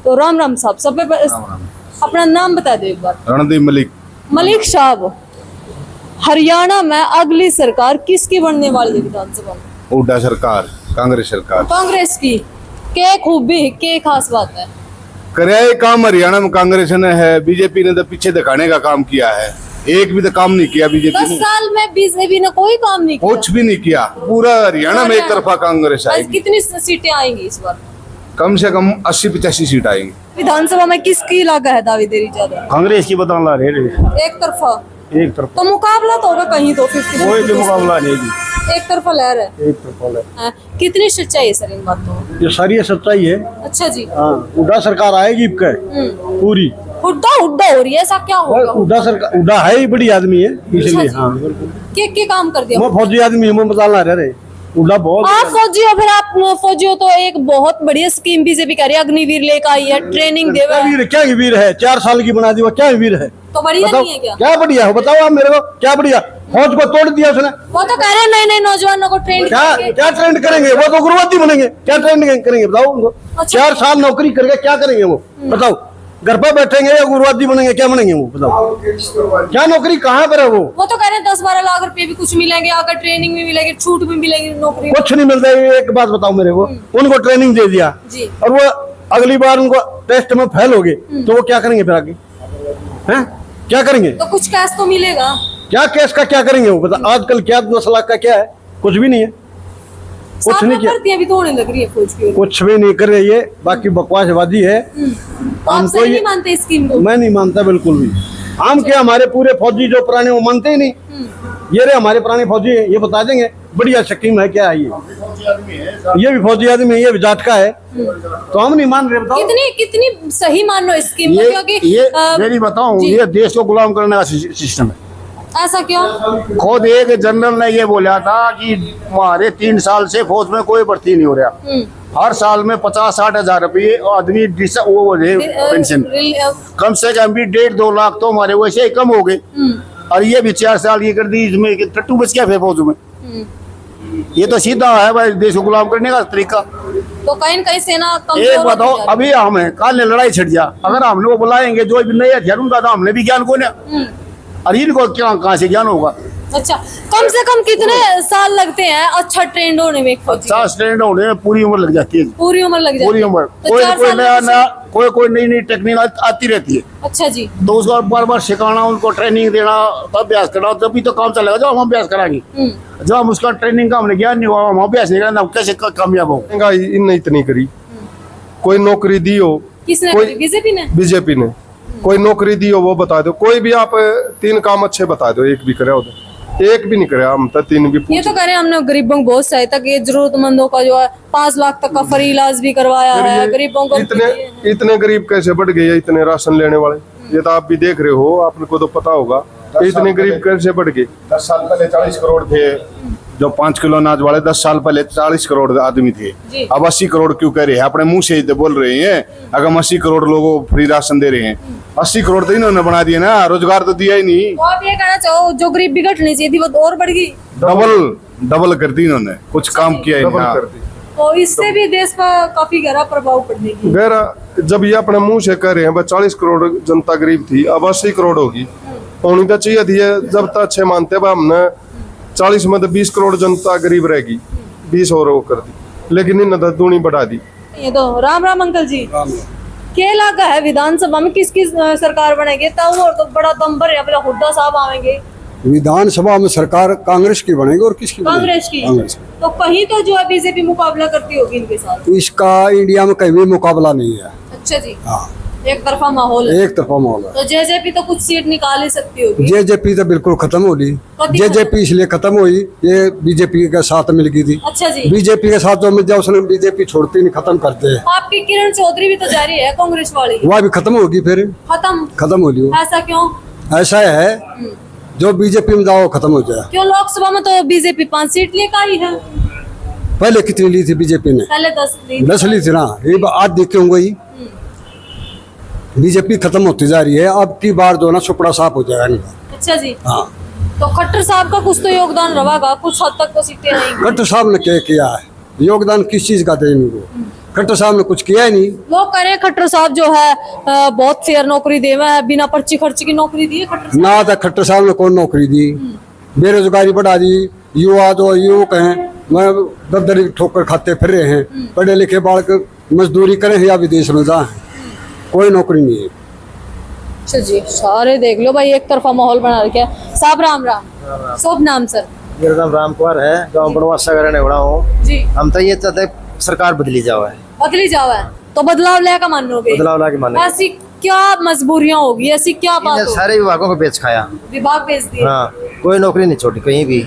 तो राम राम साहब, सब पे अपना नाम बता दो एक बार। रणदीप मलिक। मलिक साहब, हरियाणा में अगली सरकार किसकी बनने वाली है विधानसभा में? हुड्डा सरकार, कांग्रेस सरकार। कांग्रेस की। क्या खूबी, क्या खास बात है? करे काम हरियाणा में कांग्रेस ने है, बीजेपी ने तो पीछे दिखाने का काम किया है। एक भी तो काम नहीं किया बीजेपी 10 ने। साल में बीजेपी ने कोई काम नहीं किया, कुछ भी नहीं किया। पूरा हरियाणा में एक तरफा कांग्रेस आज आएगी। कितनी सीटें आएंगी इस बार? कम से कम 80-85 सीट आएंगी। विधानसभा में किसकी लागत है दावेदारी ज्यादा? कांग्रेस की बता रहे एक तरफा। एक तरफ तो मुकाबला तो होगा कहीं तो 50-50। कोई भी मुकाबला नहीं जी, एक तरफा लहर है। एक तरफ है। हाँ, कितनी सच्चाई है सर इन बातों में? ये सारी सच्चाई है। अच्छा जी। हाँ, हुड्डा सरकार आएगी इबके पूरी। हुड्डा हुड्डा हो रही है, ऐसा क्या होगा? हुड्डा सरकार, हुड्डा है ही बड़ी आदमी है इसलिए। अच्छा हाँ, क्या काम कर दिया? मैं फौजी आदमी हूँ, मैं बता रहे हुड्डा बहुत। आप फौजी हो, फिर आप फौजी हो तो एक बहुत बढ़िया स्कीम बीजेपी कर रही है, अग्निवीर लेकर आई है, ट्रेनिंग दे क्या वीर, क्या वीर है? 4 साल की बना दी वो, क्या वीर है? तो बढ़िया बताओ नहीं है क्या? क्या बढ़िया है बताओ आप मेरे को, क्या बढ़िया? फौज को तोड़ दिया उसने। वो तो कह रहे हैं नए नए नौजवानों को ट्रेन क्या क्या ट्रेंड करेंगे वो? तो उग्रवादी बनेंगे। क्या ट्रेंड करेंगे बताओ उनको? अच्छा। 4 साल नौकरी करके क्या करेंगे वो बताओ? घर पर बैठेंगे या उग्रवादी बनेंगे? क्या बनेंगे वो बताओ? क्या नौकरी कहाँ पर है वो? वो तो कह रहे हैं 10-12 लाख रुपए भी कुछ मिलेंगे, अगर ट्रेनिंग भी मिलेगी, छूट भी मिलेगी नौकरी में। कुछ नहीं मिलता है। एक बात बताओ मेरे को, उनको ट्रेनिंग दे दिया जी। और वो अगली बार उनको टेस्ट में फेल हो गए तो वो क्या करेंगे फिर आगे? हैं? क्या करेंगे? तो कुछ कैश तो मिलेगा। क्या केस का क्या करेंगे वो बता? आजकल क्या 10 लाख का क्या है? कुछ भी नहीं है। कुछ नहीं किया, भर्तियां भी तो होने लग रही है फौज की। कुछ भी नहीं कर रही है। बाकी बकवासबाजी है। तो आप हमको सही ये- नहीं मानते इस स्कीम को? मैं नहीं मानता बिल्कुल भी। हम क्या, हमारे पूरे फौजी जो पुराने वो मानते ही नहीं। ये रहे हमारे पुराने फौजी है, ये बता देंगे बढ़िया स्कीम है क्या है ये भी फौजी आदमी है, ये भी जाट का है, तो हम नहीं मान रहे। बताओ कितनी कितनी सही मान लो इस स्कीम को, क्योंकि ये मेरी बताऊं, जी। ये देश को गुलाम करने का सिस्टम है। ऐसा क्यों? खुद एक जनरल ने ये बोला था कि हमारे 3 साल से फौज में कोई भर्ती नहीं हो रहा। हर साल में 50-60 हजार रुपये आदमी वो पेंशन, कम से कम भी 1.5-2 लाख तो हमारे वैसे ही कम हो गए। और ये भी 4 साल की कर दी, इसमें टट्टू बच क्या फौज में? ये तो सीधा है भाई देश को गुलाम करने का तरीका। तो कहीं न कहीं सेना एक बताओ, अभी हमें काल ने लड़ाई छिड़ जा, अगर हमने वो बुलाएंगे जो भी नए हथियार उनका, तो हमने भी ज्ञान को ना, और इनको क्या कहाँ से ज्ञान होगा? अच्छा, कम से कम कितने साल लगते हैं अच्छा ट्रेंड होने में एक फौजी? 50 ट्रेंड होने में पूरी उम्र लग जाती है। पूरी उम्र लग जाती पूरी है? उम्र। तो कोई 4 कोई साल नया में नया कोई नई नई टेक्निक आती रहती है, अच्छा जी। तो उसको बार बार सिखाना, उनको ट्रेनिंग देना, तब अभ्यास करना, तभी तो काम चलेगा। जब हम अभ्यास कराएंगे, जब हम उसका ट्रेनिंग का हमने ज्ञान नहीं हुआ, हम अभ्यास नहीं करना, हम कैसे कामयाब हो? महंगाई इनने इतनी करी, कोई नौकरी दी हो? किसने कोई- करी? बीजेपी ने? बीजेपी ने कोई नौकरी दी हो वो बता दो। कोई भी आप 3 काम अच्छे बता दो, एक भी करे हो तो? एक भी नहीं करे। हम तो 3 भी ये तो कह रहे हैं हमने गरीबों को बहुत सहायता की, जरूरतमंदों का जो है 5 लाख तक का फ्री इलाज भी करवाया है, गरीबों को इतने गरीब कैसे बढ़ गए हैं, इतने राशन लेने वाले? ये तो आप भी देख रहे हो, आपको तो पता होगा इतने गरीब कैसे बढ़ गए। 10 साल पहले 40 करोड़ थे जो 5 किलो अनाज वाले। 10 साल पहले 40 करोड़ आदमी थे, जी। अब 80 करोड़ क्यों कह रहे हैं? अपने मुंह से ही तो बोल रहे हैं। अगर हम 80 करोड़ लोगों को फ्री राशन दे रहे हैं, 80 करोड़ तो इन्होंने बना दिए ना, रोजगार तो दिया ही नहीं। तो आप ये कहना चाहो जो गरीबी घटनी चाहिए थी वो तो और बढ़ गई? डबल कर दी इन्होंने, कुछ काम किया ही डबल नहीं। कर दी। तो इससे भी देश पर काफी गहरा प्रभाव पड़ने की। गैरा जब ये अपने मुंह से कह रहे हैं 40 करोड़ जनता गरीब थी, अब 80 करोड़ होगी। होनी तो चाहिए थी, जब तक अच्छे मानते अब हमने 40 में तो 20 करोड़ जनता गरीब रहेगी, 20 और वो कर दी, लेकिन इन्होंने तो दूनी बढ़ा दी। ये तो राम राम अंकल जी, क्या लगा है विधानसभा में किसकी सरकार बनेगी? तब और तो बड़ा दम भर है, हुड्डा साहब आएंगे। विधानसभा में सरकार कांग्रेस की बनेगी और किसकी कांग्रेस की। कांग्रेस। तो कहीं तो जो है बीजेपी मुकाबला करती होगी इनके साथ। इसका इंडिया में कहीं भी मुकाबला नहीं है। अच्छा जी। हाँ, एक तरफा माहौल है। एक तरफा माहौल है। तो जेजेपी तो कुछ सीट निकाल ही सकती होगी। जेजेपी तो बिल्कुल खत्म हो गई। कभी जेजेपी इसलिए खत्म हुई, ये बीजेपी के साथ मिल गई थी। अच्छा जी। बीजेपी के साथ जो मिल जाए उसने बीजेपी छोड़ती नहीं, खत्म करते है। आपकी किरण चौधरी भी तो जा रही है कांग्रेस वाली, वह भी खत्म होगी, फिर खत्म होगी वो। ऐसा क्यों? ऐसा है जो बीजेपी में जाओ खत्म हो जाए। क्यों? लोकसभा में तो बीजेपी 5 सीट लेकर आई है। पहले कितनी ली थी बीजेपी ने? पहले 10 ली। 10 ली थी ना, ये आज देखे होंगे ही। बीजेपी खत्म होती जा रही है, अब की बार जो है ना सुपड़ा साफ हो जाएगा इनका। अच्छा जी। हाँ, तो खट्टर साहब का कुछ तो योगदान रहेगा, कुछ हद तक तो सीटें आएंगी। खट्टर साहब ने क्या किया है? योगदान किस चीज का दे इनको? खट्टर साहब ने कुछ किया ही नहीं। लोग कह रहे हैं खट्टर साहब जो है बहुत फेयर नौकरी देवा है, बिना पर्ची खर्च की नौकरी दी है खट्टर साहब। ना तो खट्टर साहब ने कौन नौकरी दी, बेरोजगारी बढ़ा दी, युवा जो युवक हैं मैं दर ठोकर खाते फिर रहे हैं, पढ़े लिखे बालक मजदूरी करें या विदेश में जाएं, कोई नौकरी नहीं है। अच्छा जी, सारे देख लो भाई, एक तरफा माहौल बना रखा है। साहब राम राम, शुभ नाम सर? मेरा नाम राम कुमार है, गाँव बनवासा का रहने वाला हूँ जी। हम तो ये चाहते हैं सरकार बदली जावा है, बदली जावा है तो बदलाव ले का मानोगे? बदलाव ला के माने। ऐसी क्या मजबूरियां होगी, ऐसी क्या बात इन्हें होगी? सारे विभागों को बेच खाया, विभाग भेज दिए, हाँ कोई नौकरी नहीं छोड़ी कहीं भी।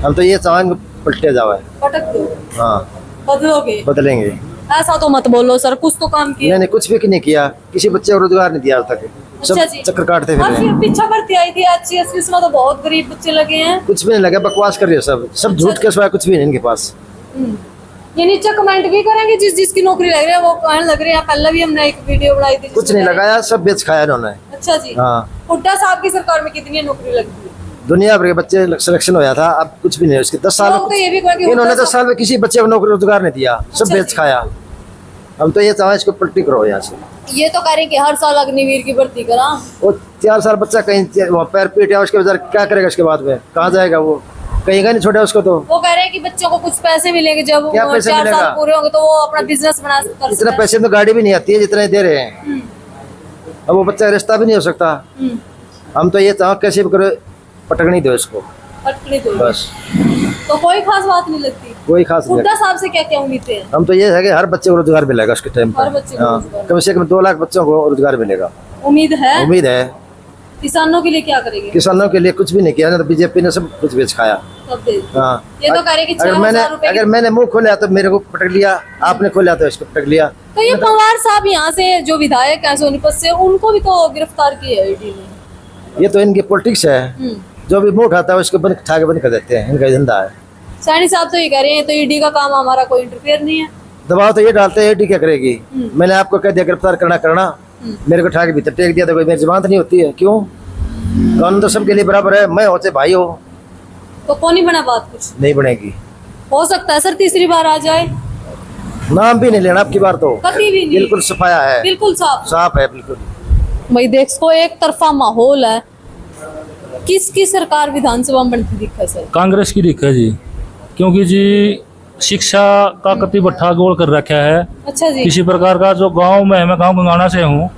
हम तो ये चाहेंगे पलटे जावा है, पटक दो, हाँ बदलोगे? बदलेंगे। ऐसा तो मत बोलो सर, कुछ तो काम किया। इन्होंने कुछ भी नहीं किया, किसी बच्चे को रोजगार नहीं दिया आज तक, अच्छा सब जी। चक्कर काटते और फिर फिर पीछा भर्ती आई थी HCS में, तो बहुत गरीब बच्चे लगे हैं। कुछ भी नहीं लगा, बकवास कर रही है सब झूठ के सिवाय कुछ भी नहीं इनके पास। ये नीचे कमेंट भी करेंगे जिसकी नौकरी लग रही है वो कहने लग रहे हैं। पहले भी हमने एक वीडियो बनाई थी, कुछ नहीं लगाया, सब बेच खाया इन्होंने। अच्छा जी। हाँ हुड्डा साहब की सरकार में कितनी नौकरी लगी है? दुनिया भर के बच्चे सिलेक्शन होया था, अब कुछ भी नहीं। उसके 10 साल लोग तो ये भी कहेंगे इन्होंने हुड्डा 10 साल में किसी बच्चे को नौकरी रोजगार नहीं दिया, सब अच्छा बेच जी। खाया। हम तो ये चाहें इसको पलटी करो यहाँ से। ये तो कह रहे हैं कि हर साल अग्निवीर की भर्ती करा। वो 4 साल बच्चा कहीं वहाँ पैर पीटा, उसके बाद क्या करेगा, उसके बाद में कहाँ जाएगा वो, कहीं का नहीं छोड़ा उसको। तो वो कह रहे हैं कि बच्चों को कुछ पैसे मिलेंगे जब क्या पैसे 4 मिलेगा? साल पूरे होंगे तो वो अपना बिजनेस बना कर इतना पैसे तो गाड़ी भी नहीं आती है जितने दे रहे हैं। अब वो बच्चा रिश्ता भी नहीं हो सकता। हम तो ये चाहो कैसे भी करो पटकनी दो इसको, पटकनी दो बस, तो कोई खास बात नहीं लगती। कोई खास नहीं। हुड्डा साहब से क्या क्या उम्मीदें हैं? हम तो ये है कि हर बच्चे को रोजगार मिलेगा उसके टाइम हर पर। बच्चे को हाँ, रोजगार। कम से कम 2 लाख बच्चों को रोजगार मिलेगा, उम्मीद है। उम्मीद है। किसानों के लिए क्या करेंगे? किसानों के लिए कुछ भी नहीं किया ना, तो बीजेपी ने सब कुछ बेच खाया। सब दे दिए। हाँ, ये तो कह रहे हैं कि 6,000 रुपए अगर मैंने मुंह खोला तो मेरे को पटक लिया, आपने खोला तो इसको पटक लिया। तो ये पवार साहब यहाँ से जो विधायक हैं सोनीपत से, उनको भी तो गिरफ्तार किया है ईडी ने। ये तो इनकी पॉलिटिक्स है, जो भी मुंह उठाता है उसको बंद ठा के बंद कर देते हैं, इनका धंधा है। सैनी साहब तो ये कह रहे हैं तो ईडी का काम हमारा कोई इंटरफेयर नहीं है। दबाव तो ये डालते हैं, ईडी क्या करेगी। मैंने आपको कह दिया गिरफ्तार करना, मेरे को ठा के भीतर टेक दिया तो कोई मेरी जमानत नहीं होती है। क्यों? कानून तो सबके लिए बराबर है, मैं हो चाहे भाई हो, तो कौन ही बना बात, कुछ नहीं बनेगी। हो सकता है सर तीसरी बार आ जाए। नाम भी नहीं लेना आपकी बार, तो कभी भी नहीं, बिल्कुल सफाया है, बिल्कुल साफ साफ है बिल्कुल। भाई देखो एक तरफा माहौल है। किसकी सरकार विधानसभा में बनती दिखा सर? कांग्रेस की दिक्कत जी, क्योंकि जी शिक्षा का कति बट्ठा गोल कर रखा है। अच्छा जी। किसी प्रकार का जो गांव में, मैं गांव गंगाना से हूँ,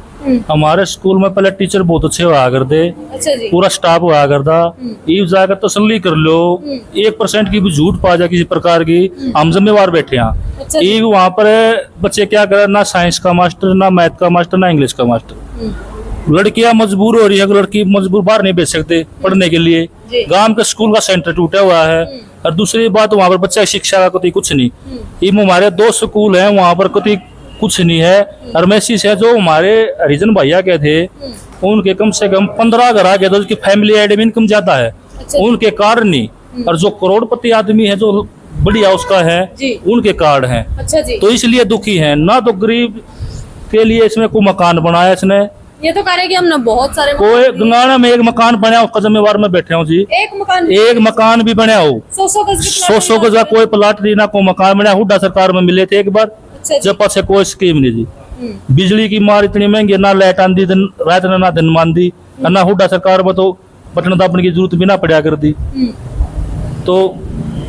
हमारे स्कूल में पहले टीचर बहुत अच्छे हुआ करते, अच्छा जी। पूरा स्टाफ हुआ करता। ये जाकर तसल्ली कर लो, 1% की भी झूठ पा जाए किसी प्रकार की, हम जिम्मेवार बैठे हैं। अच्छा ये वहाँ पर बच्चे क्या करे, ना साइंस का मास्टर, ना मैथ का मास्टर, ना इंग्लिश का मास्टर। लड़कियां मजबूर हो रही है, लड़की मजबूर बाहर नहीं भेज सकते पढ़ने के लिए। गांव के स्कूल का सेंटर टूटा हुआ है। और दूसरी बात, वहाँ पर बच्चा शिक्षा का कति कुछ नहीं। ये हमारे 2 स्कूल हैं, वहाँ पर कति कुछ नहीं है। और मैसेज है जो हमारे हरिजन भैया के थे, उनके कम से कम 15 घर आ गए थे, उसकी फैमिली एडमिन इनकम ज्यादा है, उनके कार्ड नहीं। और जो करोड़पति आदमी है, जो बढ़िया उसका है, उनके कार्ड हैं। अच्छा जी। तो इसलिए दुखी हैं ना। तो गरीब के लिए इसमें कोई मकान बनाया इसने, ये तो कह रहे हैं कि हमने बहुत सारे कोई गंगाना में एक मकान बना, उसका जिम्मेवार में बैठे हूँ जी। एक मकान भी बना हो, 100 गज का कोई प्लाट नहीं, ना कोई मकान बना। हुड्डा सरकार में मिले थे एक बार, जब पास कोई स्कीम नहीं जी। बिजली की मार इतनी महंगी, ना लाइट आंदी दिन रात ने, ना दिन मानदी, ना हुड्डा सरकार में तो बटन दबाने की जरूरत भी ना पड़ा कर दी। तो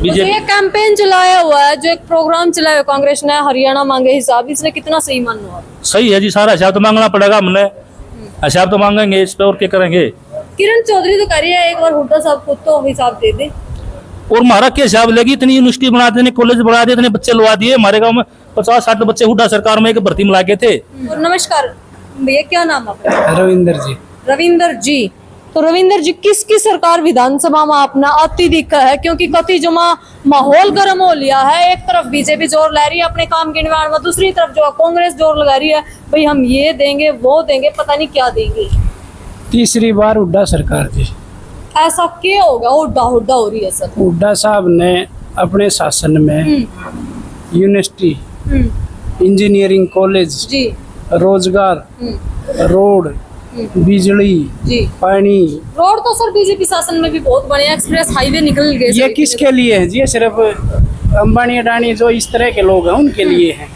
बीजेपी ये कैंपेन चलाया हुआ है, जो एक प्रोग्राम चलाया हुआ कांग्रेस ने, हरियाणा मांगे हिसाब, इसने कितना सही माना हुआ? सही है जी, सारा हिसाब तो मांगना पड़ेगा हमने, हिसाब तो मांगेंगे, इस पे और क्या करेंगे। किरण चौधरी तो कह रही है एक बार हुड्डा साहब खुद तो हिसाब दे दे। और हमारा क्या हिसाब लेगी? इतनी यूनिवर्सिटी बना दी, कॉलेज बढ़ा दिए, इतने बच्चे लगा दिए। हमारे गांव में 50-60 बच्चे हुड्डा सरकार में एक भर्ती में लागे थे। नमस्कार भैया, क्या नाम आपका? रविंदर जी। रविंदर जी, तो रविंदर जी किसकी सरकार विधानसभा में अपना अति दिखा है? क्योंकि कति जमा माहौल गर्म हो लिया है। एक तरफ बीजेपी जोर ला रही है अपने काम के निर्माण में, दूसरी तरफ जो कांग्रेस जोर लगा रही है, भाई हम ये देंगे वो देंगे, पता नहीं क्या देंगे। तीसरी बार हुड्डा सरकार जी। ऐसा क्या होगा? हुड्डा हुड्डा हो रही है सर। हुड्डा साहब ने अपने शासन में यूनिवर्सिटी, इंजीनियरिंग कॉलेज, जी, रोजगार, रोड, बिजली, जी, पानी। रोड तो सर बीजेपी शासन में भी बहुत बने, एक्सप्रेस हाईवे निकल गए। ये किसके लिए है जी? ये सिर्फ अंबानी अडानी जो इस तरह के लोग हैं उनके लिए है।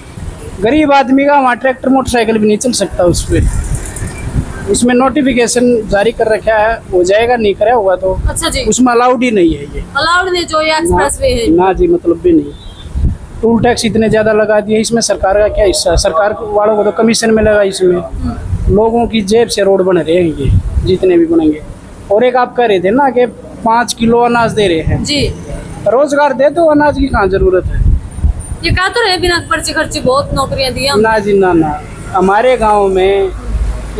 गरीब आदमी का वहाँ ट्रैक्टर मोटरसाइकिल भी नहीं चल सकता उस पर। उसमें नोटिफिकेशन जारी कर रखा है, हो जाएगा नहीं करा होगा तो अच्छा जी, उसमें अलाउड ही नहीं है ये। अलाउड नहीं जो ये एक्सप्रेस वे है। ना जी, मतलब भी नहीं। टूल टैक्स इतने ज्यादा लगा दिए, इसमें सरकार का क्या हिस्सा? सरकार वालों को तो कमीशन में लगा, इसमें लोगों की जेब से रोड बन रहे हैं ये जितने भी बनेंगे। और एक आप कह रहे थे ना कि 5 किलो अनाज दे रहे हैं जी, रोजगार दे दो, अनाज की कहाँ जरूरत है? ये कहा तो रहे बिना पर्ची खर्ची बहुत नौकरियां दी हम। ना जी ना, हमारे गांव में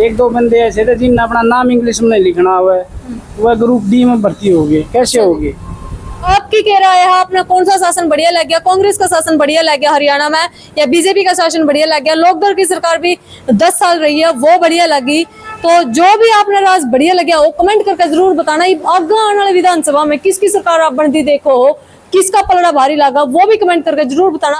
1-2 बंदे ऐसे थे जिनने अपना नाम इंग्लिश में नहीं लिखना हुआ है, वह ग्रुप डी में भर्ती हो गए। कैसे हो गए? आपकी क्या राय है? आपने कौन सा शासन बढ़िया लग गया? कांग्रेस का शासन बढ़िया लग गया हरियाणा में, या बीजेपी का शासन बढ़िया लग गया? लोकदल की सरकार भी 10 साल रही है, वो बढ़िया लगी? तो जो भी आपने राज बढ़िया लगे वो कमेंट करके जरूर बताना। आगे आने वाले विधानसभा में किसकी सरकार आप बनती देखो हो, किसका पलड़ा भारी लगा, वो भी कमेंट करके जरूर बताना।